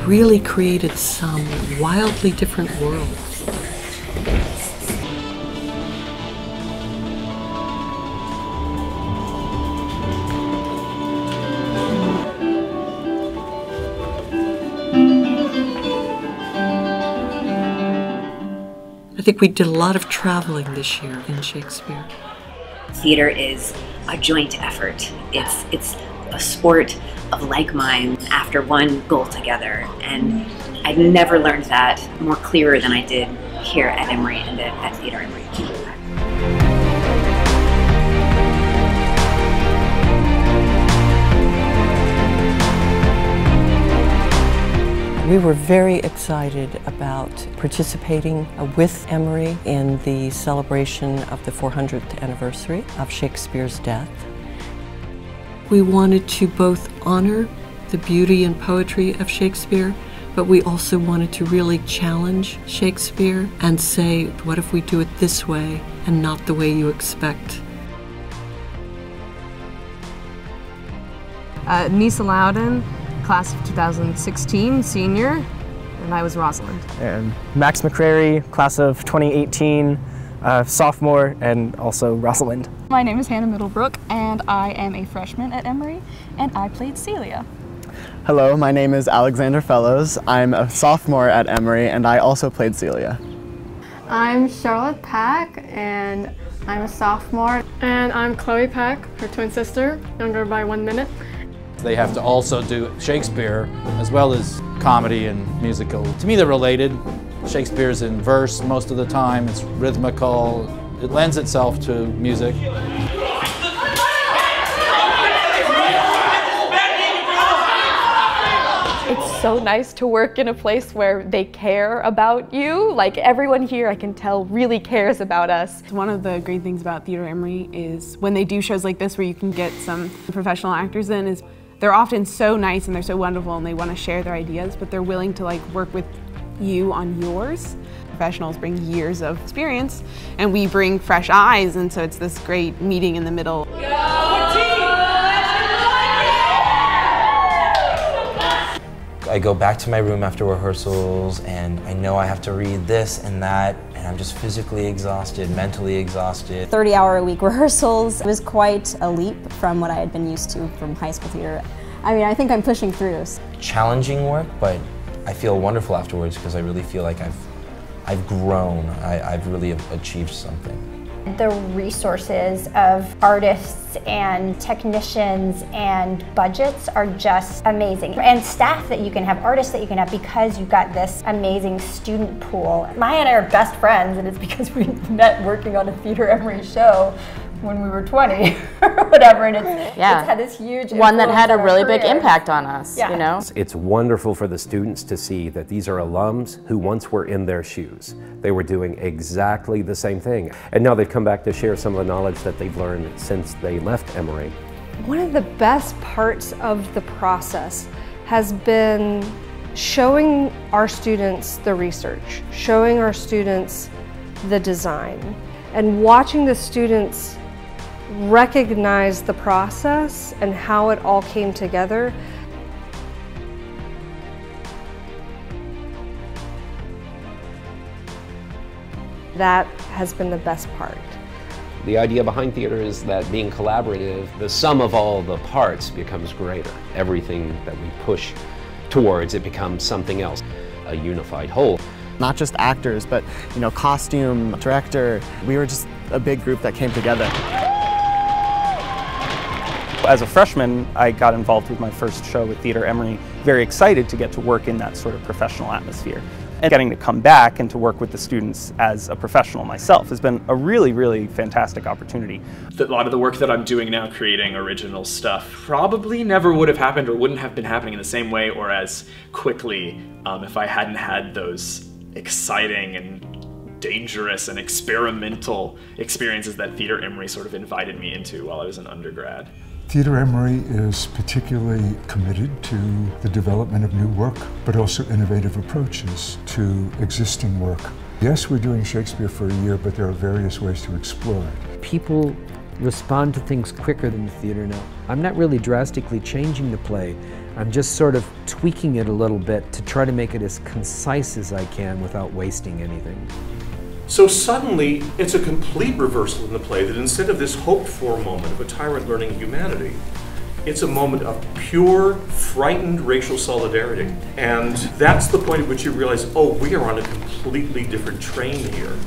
really created some wildly different worlds. I think we did a lot of traveling this year in Shakespeare. Theater is a joint effort. It's a sport of like minds after one goal together. And I'd never learned that more clearer than I did here at Emory and at Theater Emory. We were very excited about participating with Emory in the celebration of the 400th anniversary of Shakespeare's death. We wanted to both honor the beauty and poetry of Shakespeare, but we also wanted to really challenge Shakespeare and say, what if we do it this way and not the way you expect? Nisa Loudon, class of 2016, senior, and I was Rosalind. And Max McCrary, class of 2018, sophomore, and also Rosalind. My name is Hannah Middlebrook, and I am a freshman at Emory, and I played Celia. Hello, my name is Alexander Fellows. I'm a sophomore at Emory, and I also played Celia. I'm Charlotte Pack, and I'm a sophomore. And I'm Chloe Pack, her twin sister, younger by 1 minute. They have to also do Shakespeare as well as comedy and musical. To me, they're related. Shakespeare's in verse most of the time. It's rhythmical. It lends itself to music. It's so nice to work in a place where they care about you. Like, everyone here, I can tell, really cares about us. One of the great things about Theater Emory is when they do shows like this where you can get some professional actors in, is they're often so nice and they're so wonderful and they want to share their ideas, but they're willing to work with you on yours. Professionals bring years of experience and we bring fresh eyes, and so it's this great meeting in the middle. I go back to my room after rehearsals and I know I have to read this and that, and I'm just physically exhausted, mentally exhausted. 30-hour-a-week rehearsals was quite a leap from what I had been used to from high school theater. I mean, I think I'm pushing through. Challenging work, but I feel wonderful afterwards because I really feel like I've grown, I've really achieved something. The resources of artists and technicians and budgets are just amazing. And staff that you can have, artists that you can have, because you've got this amazing student pool. Maya and I are best friends, and it's because we met working on a Theater Emory show when we were 20 or whatever, and it's had this huge one that had a really big impact on us, you know? It's wonderful for the students to see that these are alums who once were in their shoes. They were doing exactly the same thing, and now they've come back to share some of the knowledge that they've learned since they left Emory. One of the best parts of the process has been showing our students the research, showing our students the design, and watching the students recognize the process and how it all came together. That has been the best part. The idea behind theater is that being collaborative, the sum of all the parts becomes greater. Everything that we push towards, it becomes something else, a unified whole. Not just actors, but costume, director. We were just a big group that came together. As a freshman, I got involved with my first show with Theater Emory, very excited to get to work in that sort of professional atmosphere. And getting to come back and to work with the students as a professional myself has been a really, really fantastic opportunity. A lot of the work that I'm doing now, creating original stuff, probably never would have happened or wouldn't have been happening in the same way or as quickly if I hadn't had those exciting and dangerous and experimental experiences that Theater Emory sort of invited me into while I was an undergrad. Theater Emory is particularly committed to the development of new work, but also innovative approaches to existing work. Yes, we're doing Shakespeare for a year, but there are various ways to explore it. People respond to things quicker than the theater now. I'm not really drastically changing the play. I'm just sort of tweaking it a little bit to try to make it as concise as I can without wasting anything. So suddenly, it's a complete reversal in the play that instead of this hoped-for moment of a tyrant learning humanity, it's a moment of pure, frightened racial solidarity. And that's the point at which you realize, oh, we are on a completely different train here.